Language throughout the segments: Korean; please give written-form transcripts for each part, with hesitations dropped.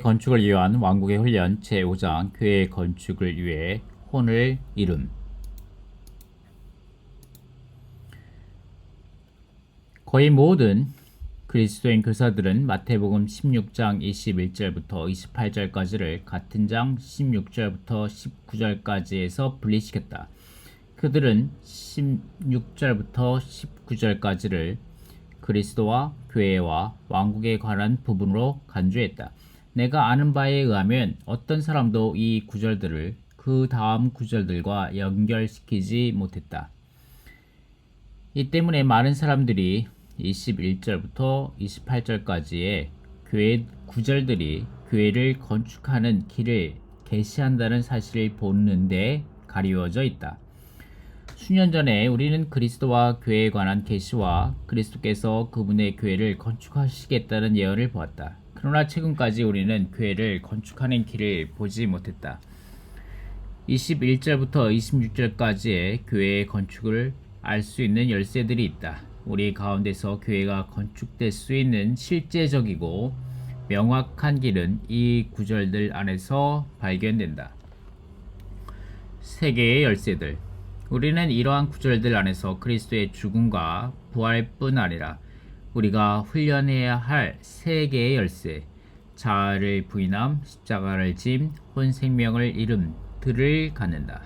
건축을 위한 왕국의 훈련 제5장 교회 건축을 위해 혼을 이룸. 거의 모든 그리스도인 교사들은 마태복음 16장 21절부터 28절까지를 같은 장 16절부터 19절까지에서 분리시켰다. 그들은 16절부터 19절까지를 그리스도와 교회와 왕국에 관한 부분으로 간주했다. 내가 아는 바에 의하면 어떤 사람도 이 구절들을 그 다음 구절들과 연결시키지 못했다. 이 때문에 많은 사람들이 21절부터 28절까지의 교회 구절들이 교회를 건축하는 길을 계시한다는 사실을 보는데 가리워져 있다. 수년 전에 우리는 그리스도와 교회에 관한 계시와 그리스도께서 그분의 교회를 건축하시겠다는 예언을 보았다. 그러나 최근까지 우리는 교회를 건축하는 길을 보지 못했다. 21절부터 26절까지의 교회의 건축을 알 수 있는 열쇠들이 있다. 우리 가운데서 교회가 건축될 수 있는 실제적이고 명확한 길은 이 구절들 안에서 발견된다. 세 개의 열쇠들. 우리는 이러한 구절들 안에서 그리스도의 죽음과 부활뿐 아니라 우리가 훈련해야 할 세 개의 열쇠, 자아를 부인함, 십자가를 짐, 혼생명을 이름들을 갖는다.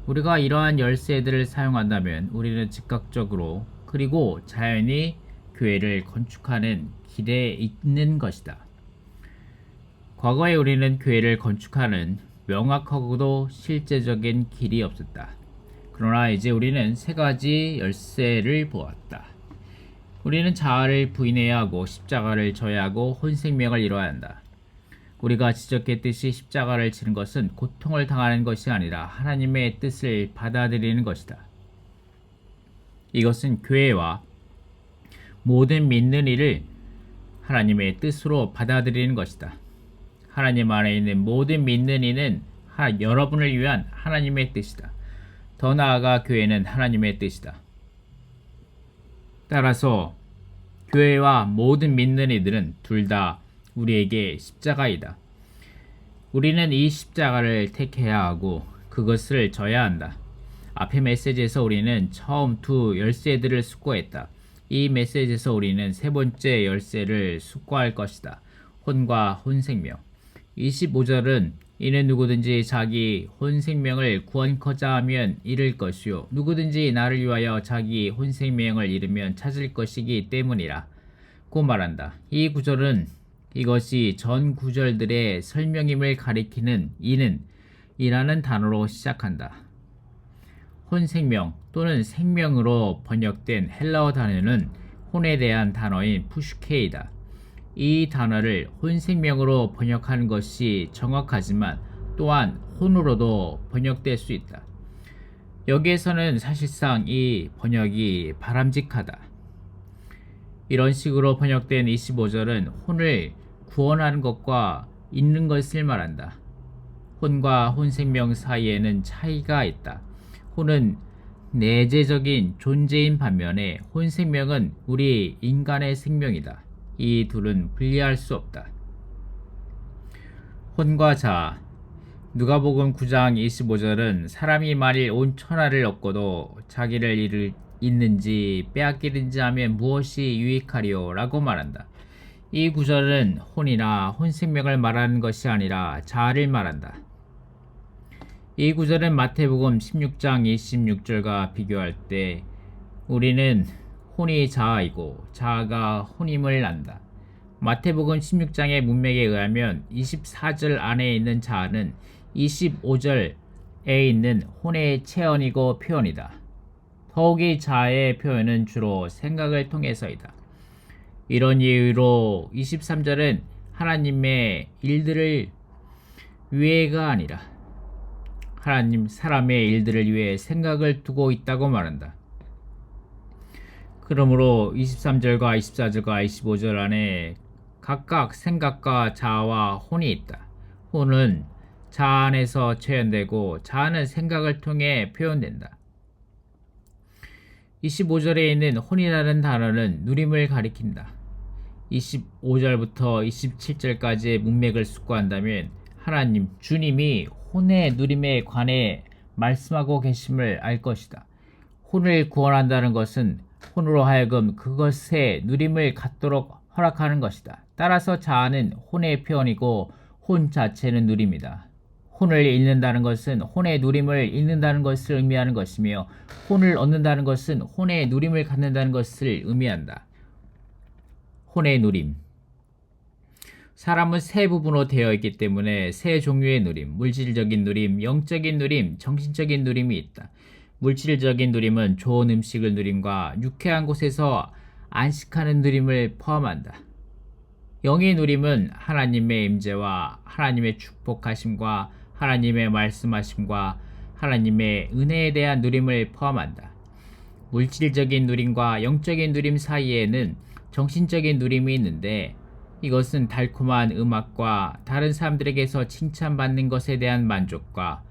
우리가 이러한 열쇠들을 사용한다면 우리는 즉각적으로 그리고 자연히 교회를 건축하는 길에 있는 것이다. 과거에 우리는 교회를 건축하는 명확하고도 실제적인 길이 없었다. 그러나 이제 우리는 세 가지 열쇠를 보았다. 우리는 자아를 부인해야 하고 십자가를 져야 하고 혼생명을 이뤄야 한다. 우리가 지적했듯이 십자가를 지는 것은 고통을 당하는 것이 아니라 하나님의 뜻을 받아들이는 것이다. 이것은 교회와 모든 믿는 이를 하나님의 뜻으로 받아들이는 것이다. 하나님 안에 있는 모든 믿는 이는 여러분을 위한 하나님의 뜻이다. 더 나아가 교회는 하나님의 뜻이다. 따라서 교회와 모든 믿는 이들은 둘 다 우리에게 십자가이다. 우리는 이 십자가를 택해야 하고 그것을 져야 한다. 앞의 메시지에서 우리는 처음 두 열쇠들을 숙고했다. 이 메시지에서 우리는 세 번째 열쇠를 숙고할 것이다. 혼과 혼생명. 25절은 이는 누구든지 자기 혼생명을 구원코자 하면 잃을 것이요 누구든지 나를 위하여 자기 혼생명을 잃으면 찾을 것이기 때문이라 고 말한다. 이 구절은 이것이 전 구절들의 설명임을 가리키는 이는 이라는 단어로 시작한다. 혼생명 또는 생명으로 번역된 헬라어 단어는 혼에 대한 단어인 푸슈케이다. 이 단어를 혼생명으로 번역하는 것이 정확하지만 또한 혼으로도 번역될 수 있다. 여기에서는 사실상 이 번역이 바람직하다. 이런 식으로 번역된 25절은 혼을 구원하는 것과 잃는 것을 말한다. 혼과 혼생명 사이에는 차이가 있다. 혼은 내재적인 존재인 반면에 혼생명은 우리 인간의 생명이다. 이 둘은 분리할 수 없다. 혼과 자아. 누가복음 9장 25절은 사람이 만일 온 천하를 얻고도 자기를 잃는지 빼앗기는지 하면 무엇이 유익하리요? 라고 말한다. 이 구절은 혼이나 혼생명을 말하는 것이 아니라 자아를 말한다. 이 구절은 마태복음 16장 26절과 비교할 때 우리는 혼이 자아이고 자아가 혼임을 안다. 마태복음 16장의 문맥에 의하면 24절 안에 있는 자아는 25절에 있는 혼의 체언이고 표현이다. 더욱이 자아의 표현은 주로 생각을 통해서이다. 이런 이유로 23절은 하나님의 일들을 위해가 아니라 사람의 일들을 위해 생각을 두고 있다고 말한다. 그러므로 23절과 24절과 25절 안에 각각 생각과 자아와 혼이 있다. 혼은 자아 안에서 체현되고 자아는 생각을 통해 표현된다. 25절에 있는 혼이라는 단어는 누림을 가리킨다. 25절부터 27절까지의 문맥을 숙고한다면 하나님, 주님이 혼의 누림에 관해 말씀하고 계심을 알 것이다. 혼을 구원한다는 것은 혼으로 하여금 그것의 누림을 갖도록 허락하는 것이다. 따라서 자아는 혼의 표현이고 혼 자체는 누림이다. 혼을 잃는다는 것은 혼의 누림을 잃는다는 것을 의미하는 것이며 혼을 얻는다는 것은 혼의 누림을 갖는다는 것을 의미한다. 혼의 누림. 사람은 세 부분으로 되어 있기 때문에 세 종류의 누림, 물질적인 누림, 영적인 누림, 정신적인 누림이 있다. 물질적인 누림은 좋은 음식을 누림과 유쾌한 곳에서 안식하는 누림을 포함한다. 영의 누림은 하나님의 임재와 하나님의 축복하심과 하나님의 말씀하심과 하나님의 은혜에 대한 누림을 포함한다. 물질적인 누림과 영적인 누림 사이에는 정신적인 누림이 있는데 이것은 달콤한 음악과 다른 사람들에게서 칭찬받는 것에 대한 만족과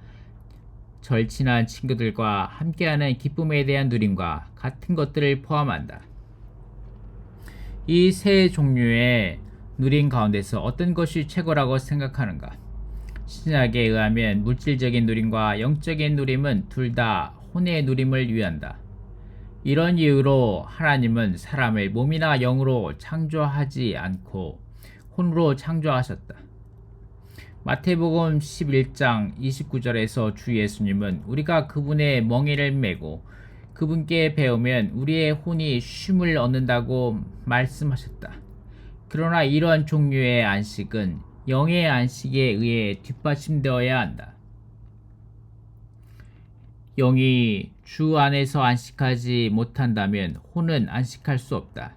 절친한 친구들과 함께하는 기쁨에 대한 누림과 같은 것들을 포함한다. 이 세 종류의 누림 가운데서 어떤 것이 최고라고 생각하는가? 신약에 의하면 물질적인 누림과 영적인 누림은 둘 다 혼의 누림을 위한다. 이런 이유로 하나님은 사람을 몸이나 영으로 창조하지 않고 혼으로 창조하셨다. 마태복음 11장 29절에서 주 예수님은 우리가 그분의 멍에를 메고 그분께 배우면 우리의 혼이 쉼을 얻는다고 말씀하셨다. 그러나 이러한 종류의 안식은 영의 안식에 의해 뒷받침되어야 한다. 영이 주 안에서 안식하지 못한다면 혼은 안식할 수 없다.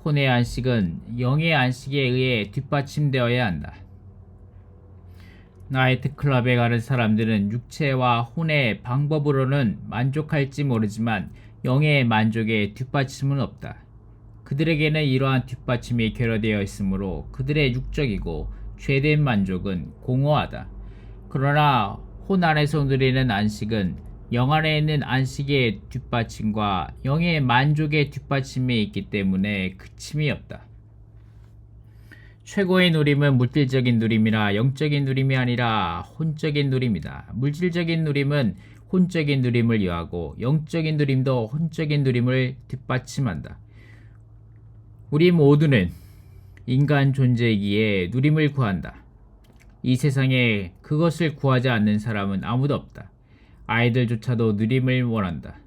혼의 안식은 영의 안식에 의해 뒷받침되어야 한다. 나이트클럽에 가는 사람들은 육체와 혼의 방법으로는 만족할지 모르지만 영의 만족에 뒷받침은 없다. 그들에게는 이러한 뒷받침이 결여되어 있으므로 그들의 육적이고 죄된 만족은 공허하다. 그러나 혼 안에서 누리는 안식은 영 안에 있는 안식의 뒷받침과 영의 만족의 뒷받침이 있기 때문에 그침이 없다. 최고의 누림은 물질적인 누림이라 영적인 누림이 아니라 혼적인 누림이다. 물질적인 누림은 혼적인 누림을 이어하고 영적인 누림도 혼적인 누림을 뒷받침한다. 우리 모두는 인간 존재이기에 누림을 구한다. 이 세상에 그것을 구하지 않는 사람은 아무도 없다. 아이들조차도 누림을 원한다.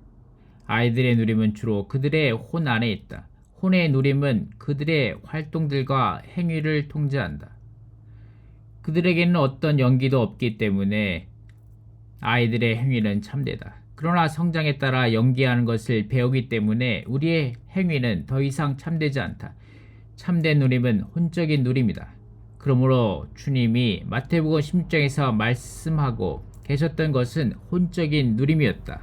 아이들의 누림은 주로 그들의 혼 안에 있다. 혼의 누림은 그들의 활동들과 행위를 통제한다. 그들에게는 어떤 연기도 없기 때문에 아이들의 행위는 참되다. 그러나 성장에 따라 연기하는 것을 배우기 때문에 우리의 행위는 더 이상 참되지 않다. 참된 누림은 혼적인 누림이다. 그러므로 주님이 마태복음 16장에서 말씀하고 계셨던 것은 혼적인 누림이었다.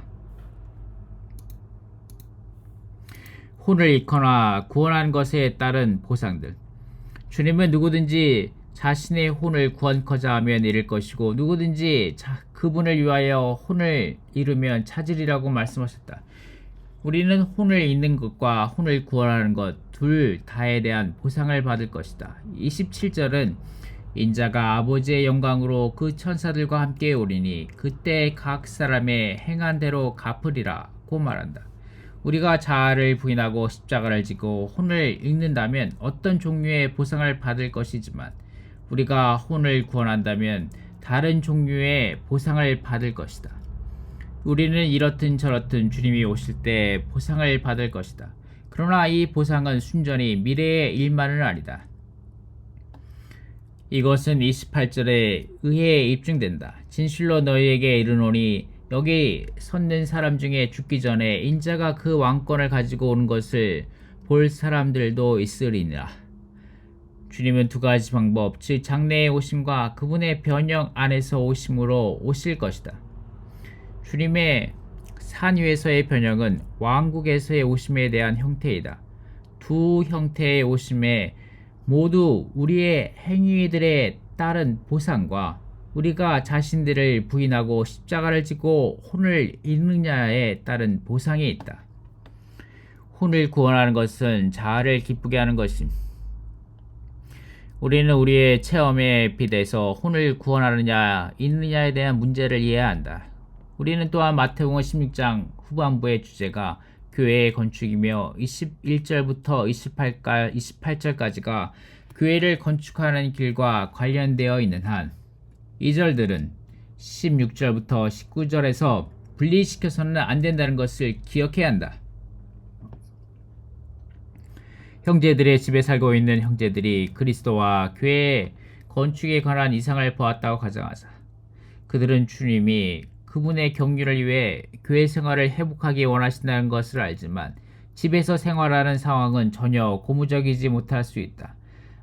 혼을 잃거나 구원한 것에 따른 보상들. 주님은 누구든지 자신의 혼을 구원코자 하면 잃을 것이고 누구든지 그분을 위하여 혼을 잃으면 찾으리라고 말씀하셨다. 우리는 혼을 잃는 것과 혼을 구원하는 것 둘 다에 대한 보상을 받을 것이다. 27절은 인자가 아버지의 영광으로 그 천사들과 함께 오리니 그때 각 사람의 행한 대로 갚으리라고 말한다. 우리가 자아를 부인하고 십자가를 지고 혼을 잃는다면 어떤 종류의 보상을 받을 것이지만 우리가 혼을 구원한다면 다른 종류의 보상을 받을 것이다. 우리는 이렇든 저렇든 주님이 오실 때 보상을 받을 것이다. 그러나 이 보상은 순전히 미래의 일만은 아니다. 이것은 28절에 의해에 입증된다. 진실로 너희에게 이르노니 여기 섰는 사람 중에 죽기 전에 인자가 그 왕권을 가지고 오는 것을 볼 사람들도 있으리니라. 주님은 두 가지 방법, 즉 장래의 오심과 그분의 변형 안에서 오심으로 오실 것이다. 주님의 산 위에서의 변형은 왕국에서의 오심에 대한 형태이다. 두 형태의 오심에 모두 우리의 행위들에 따른 보상과 우리가 자신들을 부인하고 십자가를 지고 혼을 잃느냐에 따른 보상이 있다. 혼을 구원하는 것은 자아를 기쁘게 하는 것임. 우리는 우리의 체험에 비대서 혼을 구원하느냐 있느냐에 대한 문제를 이해해야 한다. 우리는 또한 마태복음 16장 후반부의 주제가 교회의 건축이며 21절부터 28절까지가 교회를 건축하는 길과 관련되어 있는 한, 이 절들은 16절부터 19절에서 분리시켜서는 안 된다는 것을 기억해야 한다. 형제들의 집에 살고 있는 형제들이 그리스도와 교회의 건축에 관한 이상을 보았다고 가정하자. 그들은 주님이 그분의 경륜을 위해 교회 생활을 회복하기 원하신다는 것을 알지만 집에서 생활하는 상황은 전혀 고무적이지 못할 수 있다.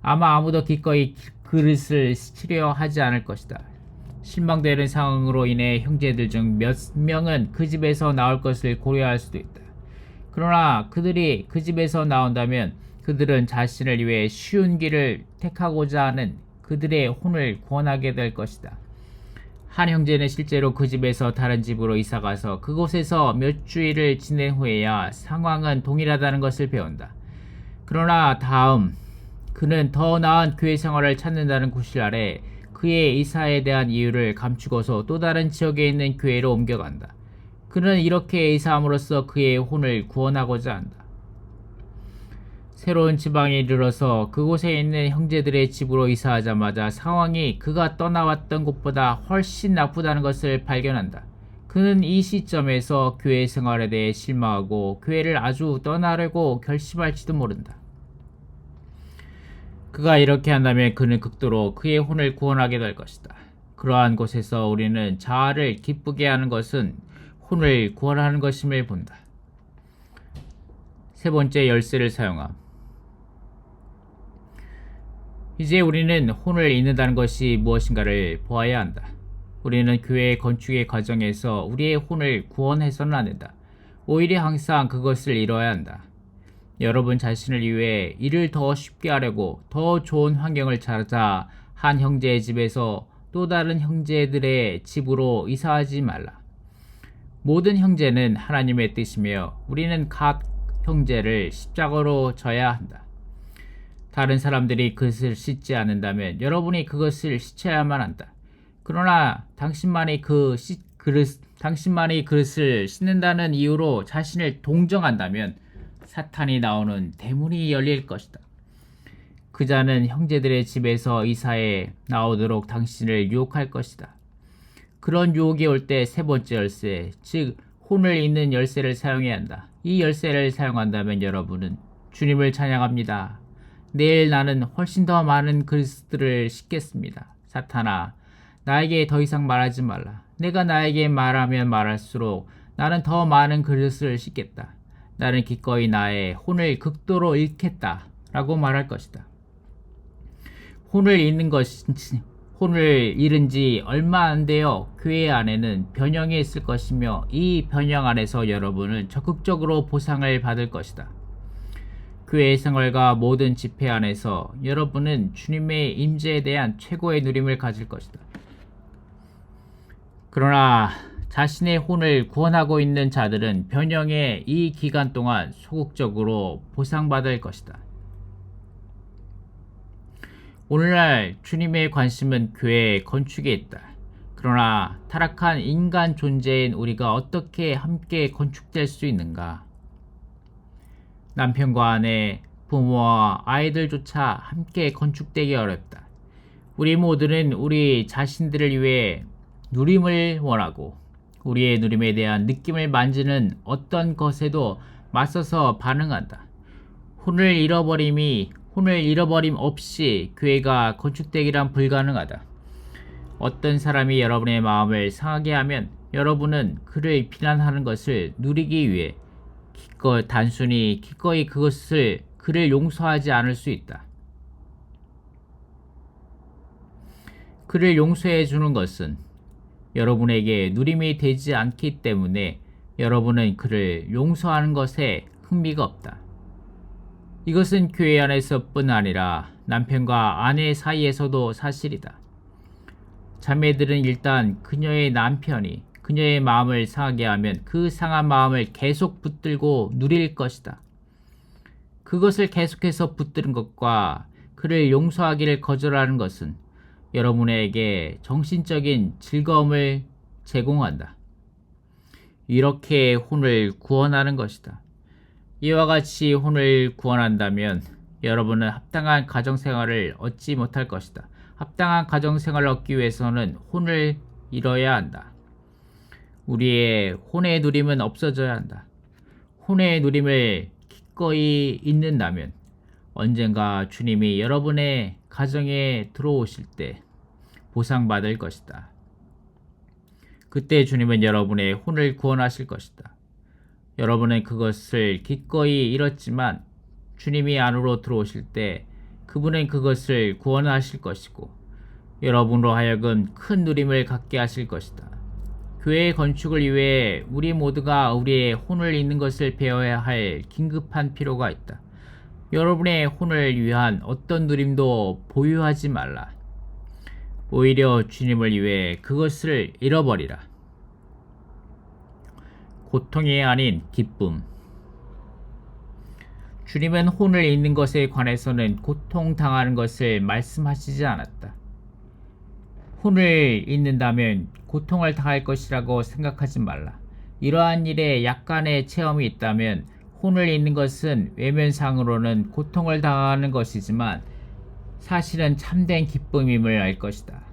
아마 아무도 기꺼이 그릇을 치려 하지 않을 것이다. 실망되는 상황으로 인해 형제들 중 몇 명은 그 집에서 나올 것을 고려할 수도 있다. 그러나 그들이 그 집에서 나온다면 그들은 자신을 위해 쉬운 길을 택하고자 하는 그들의 혼을 구원하게 될 것이다. 한 형제는 실제로 그 집에서 다른 집으로 이사가서 그곳에서 몇 주일을 지낸 후에야 상황은 동일하다는 것을 배운다. 그러나 그는 더 나은 교회 생활을 찾는다는 구실 아래 그의 이사에 대한 이유를 감추고서 또 다른 지역에 있는 교회로 옮겨간다. 그는 이렇게 이사함으로써 그의 혼을 구원하고자 한다. 새로운 지방에 이르러서 그곳에 있는 형제들의 집으로 이사하자마자 상황이 그가 떠나왔던 곳보다 훨씬 나쁘다는 것을 발견한다. 그는 이 시점에서 교회 생활에 대해 실망하고 교회를 아주 떠나려고 결심할지도 모른다. 그가 이렇게 한다면 그는 극도로 그의 혼을 구원하게 될 것이다. 그러한 곳에서 우리는 자아를 기쁘게 하는 것은 혼을 구원하는 것임을 본다. 세 번째, 열쇠를 사용함. 이제 우리는 혼을 잃는다는 것이 무엇인가를 보아야 한다. 우리는 교회의 건축의 과정에서 우리의 혼을 구원해서는 안 된다. 오히려 항상 그것을 잃어야 한다. 여러분 자신을 위해 일을 더 쉽게 하려고 더 좋은 환경을 찾아 한 형제의 집에서 또 다른 형제들의 집으로 이사하지 말라. 모든 형제는 하나님의 뜻이며 우리는 각 형제를 십자가로 져야 한다. 다른 사람들이 그것을 씻지 않는다면 여러분이 그것을 씻어야만 한다. 그러나 당신만이 그릇을 씻는다는 이유로 자신을 동정한다면 사탄이 나오는 대문이 열릴 것이다. 그 자는 형제들의 집에서 이사해 나오도록 당신을 유혹할 것이다. 그런 유혹이 올 때 세 번째 열쇠, 즉 혼을 잇는 열쇠를 사용해야 한다. 이 열쇠를 사용한다면 여러분은 주님을 찬양합니다. 내일 나는 훨씬 더 많은 그릇들을 씻겠습니다. 사탄아, 나에게 더 이상 말하지 말라. 내가 나에게 말하면 말할수록 나는 더 많은 그릇을 씻겠다. 나는 기꺼이 나의 혼을 극도로 잃겠다 라고 말할 것이다. 혼을 잃은 지 얼마 안 되어 교회 안에는 변형이 있을 것이며 이 변형 안에서 여러분은 적극적으로 보상을 받을 것이다. 교회 생활과 모든 집회 안에서 여러분은 주님의 임재에 대한 최고의 누림을 가질 것이다. 그러나 자신의 혼을 구원하고 있는 자들은 변형의 이 기간 동안 소극적으로 보상받을 것이다. 오늘날 주님의 관심은 교회 건축에 있다. 그러나 타락한 인간 존재인 우리가 어떻게 함께 건축될 수 있는가? 남편과 아내, 부모와 아이들조차 함께 건축되기 어렵다. 우리 모두는 우리 자신들을 위해 누림을 원하고 우리의 누림에 대한 느낌을 만지는 어떤 것에도 맞서서 반응한다. 혼을 잃어버림 없이 교회가 건축되기란 불가능하다. 어떤 사람이 여러분의 마음을 상하게 하면 여러분은 그를 비난하는 것을 누리기 위해 기꺼이 그를 용서하지 않을 수 있다. 그를 용서해 주는 것은 여러분에게 누림이 되지 않기 때문에 여러분은 그를 용서하는 것에 흥미가 없다. 이것은 교회 안에서뿐 아니라 남편과 아내 사이에서도 사실이다. 자매들은 일단 그녀의 남편이 그녀의 마음을 상하게 하면 그 상한 마음을 계속 붙들고 누릴 것이다. 그것을 계속해서 붙드는 것과 그를 용서하기를 거절하는 것은 여러분에게 정신적인 즐거움을 제공한다. 이렇게 혼을 구원하는 것이다. 이와 같이 혼을 구원한다면 여러분은 합당한 가정생활을 얻지 못할 것이다. 합당한 가정생활을 얻기 위해서는 혼을 잃어야 한다. 우리의 혼의 누림은 없어져야 한다. 혼의 누림을 기꺼이 잊는다면 언젠가 주님이 여러분의 가정에 들어오실 때 보상받을 것이다. 그때 주님은 여러분의 혼을 구원하실 것이다. 여러분은 그것을 기꺼이 잃었지만 주님이 안으로 들어오실 때 그분은 그것을 구원하실 것이고 여러분으로 하여금 큰 누림을 갖게 하실 것이다. 교회의 건축을 위해 우리 모두가 우리의 혼을 잃는 것을 배워야 할 긴급한 필요가 있다. 여러분의 혼을 위한 어떤 누림도 보유하지 말라. 오히려 주님을 위해 그것을 잃어버리라. 고통이 아닌 기쁨. 주님은 혼을 잃는 것에 관해서는 고통당하는 것을 말씀하시지 않았다. 혼을 잃는다면 고통을 당할 것이라고 생각하지 말라. 이러한 일에 약간의 체험이 있다면 혼을 잃는 것은 외면상으로는 고통을 당하는 것이지만 사실은 참된 기쁨임을 알 것이다.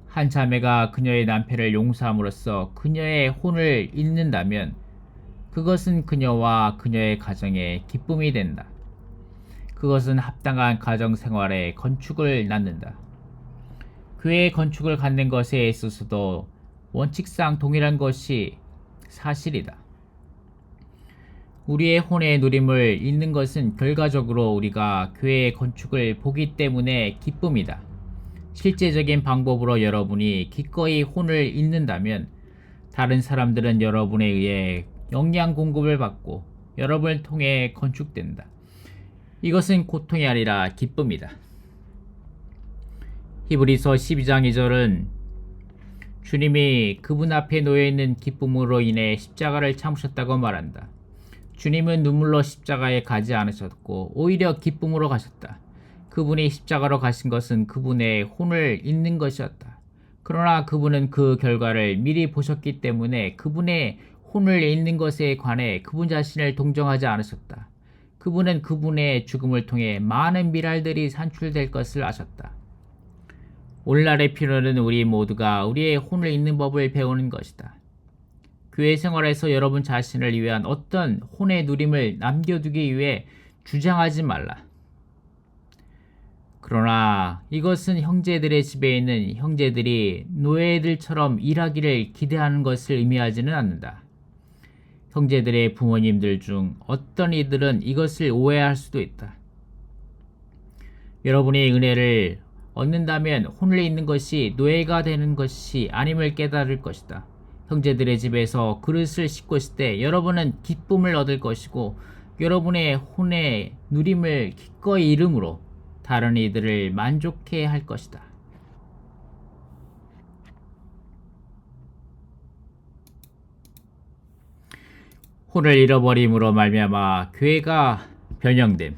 한 자매가 그녀의 남편을 용서함으로써 그녀의 혼을 잃는다면 그것은 그녀와 그녀의 가정에 기쁨이 된다. 그것은 합당한 가정생활의 건축을 낳는다. 교회의 건축을 갖는 것에 있어서도 원칙상 동일한 것이 사실이다. 우리의 혼의 누림을 잃는 것은 결과적으로 우리가 교회의 건축을 보기 때문에 기쁨이다. 실제적인 방법으로 여러분이 기꺼이 혼을 잃는다면 다른 사람들은 여러분에 의해 영양 공급을 받고 여러분을 통해 건축된다. 이것은 고통이 아니라 기쁨이다. 히브리서 12장 2절은 주님이 그분 앞에 놓여있는 기쁨으로 인해 십자가를 참으셨다고 말한다. 주님은 눈물로 십자가에 가지 않으셨고 오히려 기쁨으로 가셨다. 그분이 십자가로 가신 것은 그분의 혼을 잃는 것이었다. 그러나 그분은 그 결과를 미리 보셨기 때문에 그분의 혼을 잃는 것에 관해 그분 자신을 동정하지 않으셨다. 그분은 그분의 죽음을 통해 많은 미랄들이 산출될 것을 아셨다. 오늘날의 필요는 우리 모두가 우리의 혼을 잃는 법을 배우는 것이다. 교회 생활에서 여러분 자신을 위한 어떤 혼의 누림을 남겨두기 위해 주장하지 말라. 그러나 이것은 형제들의 집에 있는 형제들이 노예들처럼 일하기를 기대하는 것을 의미하지는 않는다. 형제들의 부모님들 중 어떤 이들은 이것을 오해할 수도 있다. 여러분이 은혜를 얻는다면 혼을 잃는 것이 노예가 되는 것이 아님을 깨달을 것이다. 형제들의 집에서 그릇을 씻고 있을 때 여러분은 기쁨을 얻을 것이고 여러분의 혼의 누림을 기꺼이 잃음으로 다른 이들을 만족해 할 것이다. 혼을 잃어버림으로 말미암아 교회가 변형됨.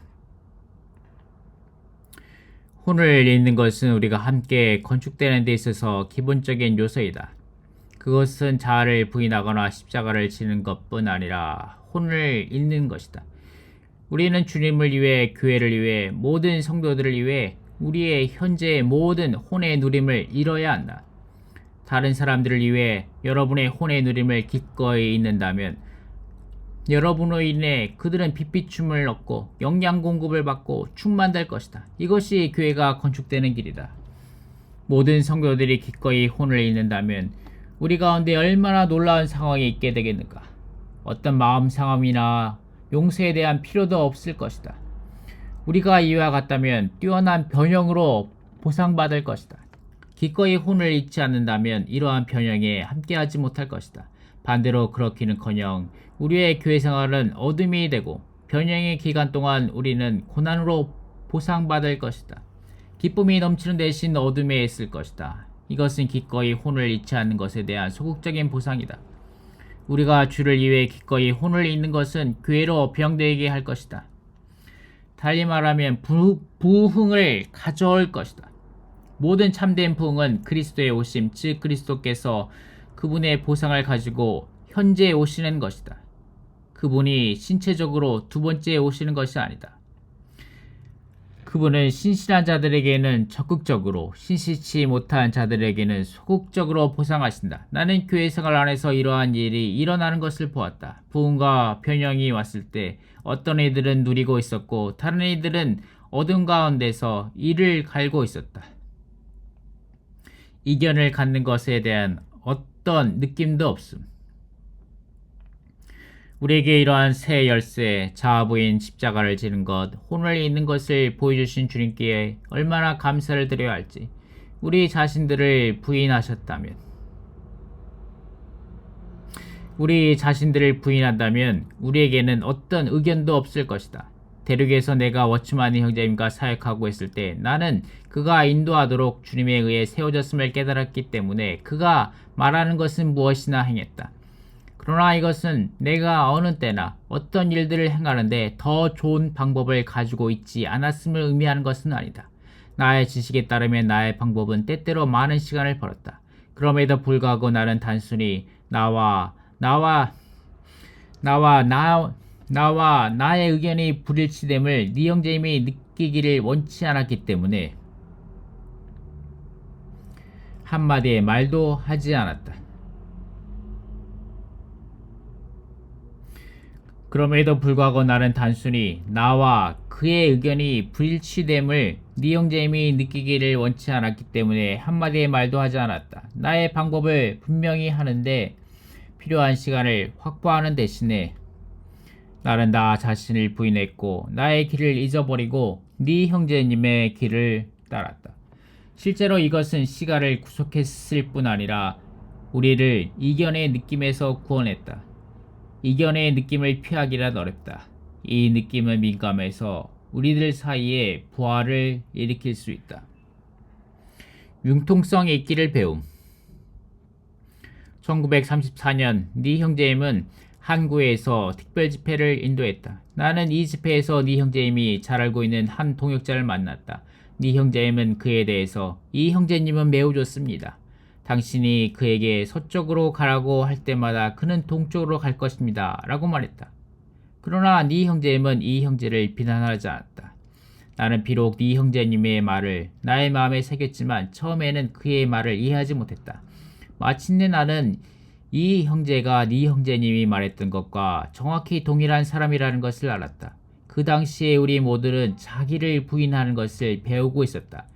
혼을 잃는 것은 우리가 함께 건축되는 데 있어서 기본적인 요소이다. 그것은 자아를 부인하거나 십자가를 지는 것뿐 아니라 혼을 잃는 것이다. 우리는 주님을 위해, 교회를 위해, 모든 성도들을 위해 우리의 현재의 모든 혼의 누림을 잃어야 한다. 다른 사람들을 위해 여러분의 혼의 누림을 기꺼이 잃는다면 여러분으로 인해 그들은 빛비춤을 얻고 영양 공급을 받고 충만될 것이다. 이것이 교회가 건축되는 길이다. 모든 성도들이 기꺼이 혼을 잃는다면 우리 가운데 얼마나 놀라운 상황이 있게 되겠는가. 어떤 마음 상함이나 용서에 대한 필요도 없을 것이다. 우리가 이와 같다면 뛰어난 변형으로 보상받을 것이다. 기꺼이 혼을 잃지 않는다면 이러한 변형에 함께하지 못할 것이다. 반대로 그렇기는커녕 우리의 교회 생활은 어둠이 되고 변형의 기간 동안 우리는 고난으로 보상받을 것이다. 기쁨이 넘치는 대신 어둠에 있을 것이다. 이것은 기꺼이 혼을 잃지 않는 것에 대한 소극적인 보상이다. 우리가 주를 위해 기꺼이 혼을 잃는 것은 교회로 변형되게 할 것이다. 달리 말하면 부흥을 가져올 것이다. 모든 참된 부흥은 그리스도의 오심, 즉 그리스도께서 그분의 보상을 가지고 현재에 오시는 것이다. 그분이 신체적으로 두 번째에 오시는 것이 아니다. 그분은 신실한 자들에게는 적극적으로, 신실치 못한 자들에게는 소극적으로 보상하신다. 나는 교회 생활 안에서 이러한 일이 일어나는 것을 보았다. 부흥과 변형이 왔을 때 어떤 이들은 누리고 있었고 다른 이들은 어둠 가운데서 이를 갈고 있었다. 이견을 갖는 것에 대한 어떤 느낌도 없음. 우리에게 이러한 새 열쇠, 자아부인 십자가를 지는 것, 혼을 잇는 것을 보여주신 주님께 얼마나 감사를 드려야 할지, 우리 자신들을 부인하셨다면, 우리 자신들을 부인한다면 우리에게는 어떤 의견도 없을 것이다. 대륙에서 내가 워츠마니 형제님과 사역하고 있을 때 나는 그가 인도하도록 주님에 의해 세워졌음을 깨달았기 때문에 그가 말하는 것은 무엇이나 행했다. 그러나 이것은 내가 어느 때나 어떤 일들을 행하는데 더 좋은 방법을 가지고 있지 않았음을 의미하는 것은 아니다. 나의 지식에 따르면 나의 방법은 때때로 많은 시간을 벌었다. 그럼에도 불구하고 나는 단순히 나와 나의 의견이 불일치됨을 네 형제님이 느끼기를 원치 않았기 때문에 한마디의 말도 하지 않았다. 그럼에도 불구하고 나는 단순히 나와 그의 의견이 불일치됨을 네 형제님이 느끼기를 원치 않았기 때문에 한마디의 말도 하지 않았다. 나의 방법을 분명히 하는데 필요한 시간을 확보하는 대신에 나는 나 자신을 부인했고 나의 길을 잊어버리고 네 형제님의 길을 따랐다. 실제로 이것은 시간을 구속했을 뿐 아니라 우리를 이견의 느낌에서 구원했다. 이견의 느낌을 피하기란 어렵다. 이 느낌은 민감해서 우리들 사이에 부활을 일으킬 수 있다. 융통성 있기를 배움. 1934년 네 형제임은 한구에서 특별 집회를 인도했다. 나는 이 집회에서 네 형제임이 잘 알고 있는 한 동역자를 만났다. 네 형제임은 그에 대해서 이 형제님은 매우 좋습니다. 당신이 그에게 서쪽으로 가라고 할 때마다 그는 동쪽으로 갈 것입니다. 라고 말했다. 그러나 네 형제님은 이 형제를 비난하지 않았다. 나는 비록 네 형제님의 말을 나의 마음에 새겼지만 처음에는 그의 말을 이해하지 못했다. 마침내 나는 이 형제가 네 형제님이 말했던 것과 정확히 동일한 사람이라는 것을 알았다. 그 당시에 우리 모두는 자기를 부인하는 것을 배우고 있었다.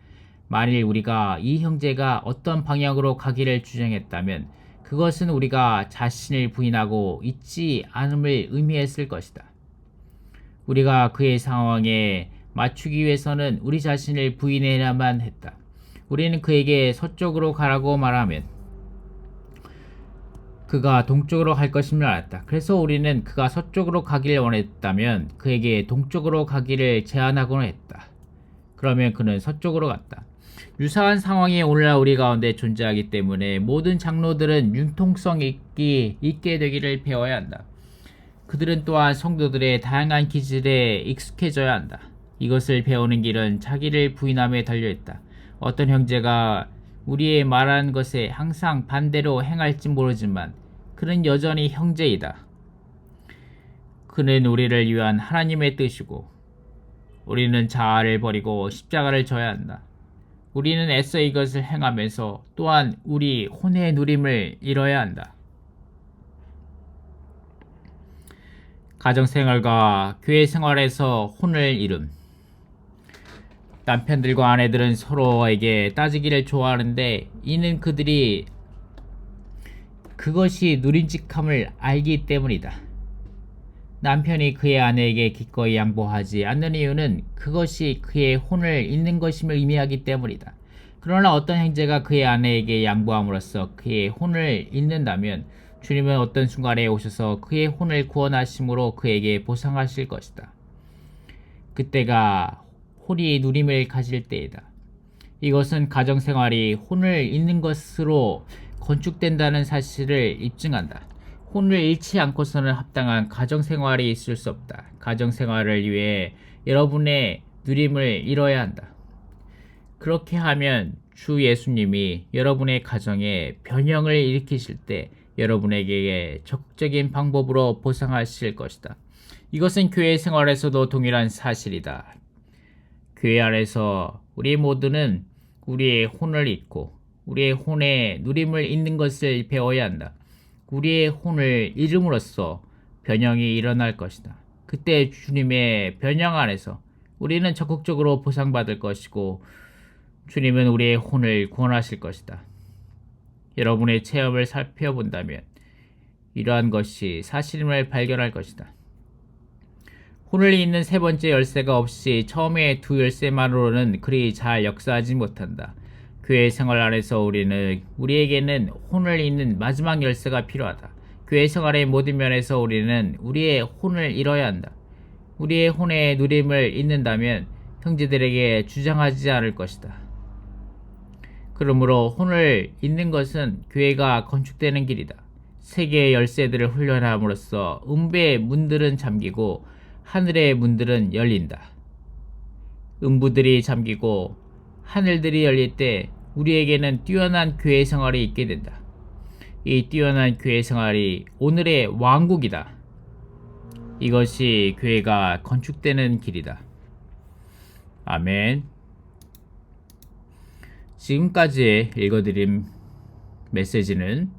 만일 우리가 이 형제가 어떤 방향으로 가기를 주장했다면 그것은 우리가 자신을 부인하고 있지 않음을 의미했을 것이다. 우리가 그의 상황에 맞추기 위해서는 우리 자신을 부인해야만 했다. 우리는 그에게 서쪽으로 가라고 말하면 그가 동쪽으로 갈 것임을 알았다. 그래서 우리는 그가 서쪽으로 가기를 원했다면 그에게 동쪽으로 가기를 제안하고는 했다. 그러면 그는 서쪽으로 갔다. 유사한 상황이 오늘날 우리 가운데 존재하기 때문에 모든 장로들은 융통성 있게 되기를 배워야 한다. 그들은 또한 성도들의 다양한 기질에 익숙해져야 한다. 이것을 배우는 길은 자기를 부인함에 달려있다. 어떤 형제가 우리의 말하는 것에 항상 반대로 행할지 모르지만 그는 여전히 형제이다. 그는 우리를 위한 하나님의 뜻이고 우리는 자아를 버리고 십자가를 져야 한다. 우리는 애써 이것을 행하면서 또한 우리 혼의 누림을 이뤄야 한다. 가정생활과 교회 생활에서 혼을 이룸. 남편들과 아내들은 서로에게 따지기를 좋아하는데 이는 그들이 그것이 누림직함을 알기 때문이다. 남편이 그의 아내에게 기꺼이 양보하지 않는 이유는 그것이 그의 혼을 잇는 것임을 의미하기 때문이다. 그러나 어떤 형제가 그의 아내에게 양보함으로써 그의 혼을 잇는다면 주님은 어떤 순간에 오셔서 그의 혼을 구원하심으로 그에게 보상하실 것이다. 그때가 혼이 누림을 가질 때이다. 이것은 가정생활이 혼을 잇는 것으로 건축된다는 사실을 입증한다. 혼을 잃지 않고서는 합당한 가정생활이 있을 수 없다. 가정생활을 위해 여러분의 누림을 잃어야 한다. 그렇게 하면 주 예수님이 여러분의 가정에 변형을 일으키실 때 여러분에게 적극적인 방법으로 보상하실 것이다. 이것은 교회 생활에서도 동일한 사실이다. 교회 안에서 우리 모두는 우리의 혼을 잊고 우리의 혼의 누림을 잊는 것을 배워야 한다. 우리의 혼을 잃음으로써 변형이 일어날 것이다. 그때 주님의 변형 안에서 우리는 적극적으로 보상받을 것이고 주님은 우리의 혼을 구원하실 것이다. 여러분의 체험을 살펴본다면 이러한 것이 사실임을 발견할 것이다. 혼을 잇는 세 번째 열쇠가 없이 처음의 두 열쇠만으로는 그리 잘 역사하지 못한다. 교회 생활 안에서 우리에게는 혼을 잇는 마지막 열쇠가 필요하다. 교회 생활의 모든 면에서 우리는 우리의 혼을 잃어야 한다. 우리의 혼의 누림을 잊는다면 형제들에게 주장하지 않을 것이다. 그러므로 혼을 잊는 것은 교회가 건축되는 길이다. 세 개의 열쇠들을 훈련함으로써 음부의 문들은 잠기고 하늘의 문들은 열린다. 음부들이 잠기고 하늘들이 열릴 때 우리에게는 뛰어난 교회 생활이 있게 된다. 이 뛰어난 교회 생활이 오늘의 왕국이다. 이것이 교회가 건축되는 길이다. 아멘. 지금까지 읽어드린 메시지는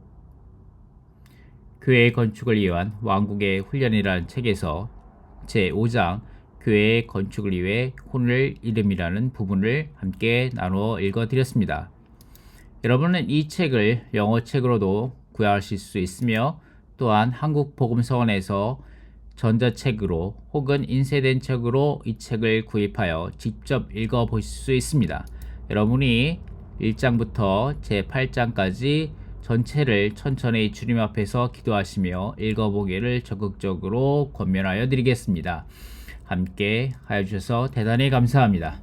교회 건축을 위한 왕국의 훈련이라는 책에서 제5장 교회의 건축을 위해 혼을 잃음이라는 부분을 함께 나누어 읽어드렸습니다. 여러분은 이 책을 영어 책으로도 구하실 수 있으며 또한 한국복음서원에서 전자책으로 혹은 인쇄된 책으로 이 책을 구입하여 직접 읽어보실 수 있습니다. 여러분이 1장부터 제8장까지 전체를 천천히 주님 앞에서 기도하시며 읽어보기를 적극적으로 권면하여 드리겠습니다. 함께 하여 주셔서 대단히 감사합니다.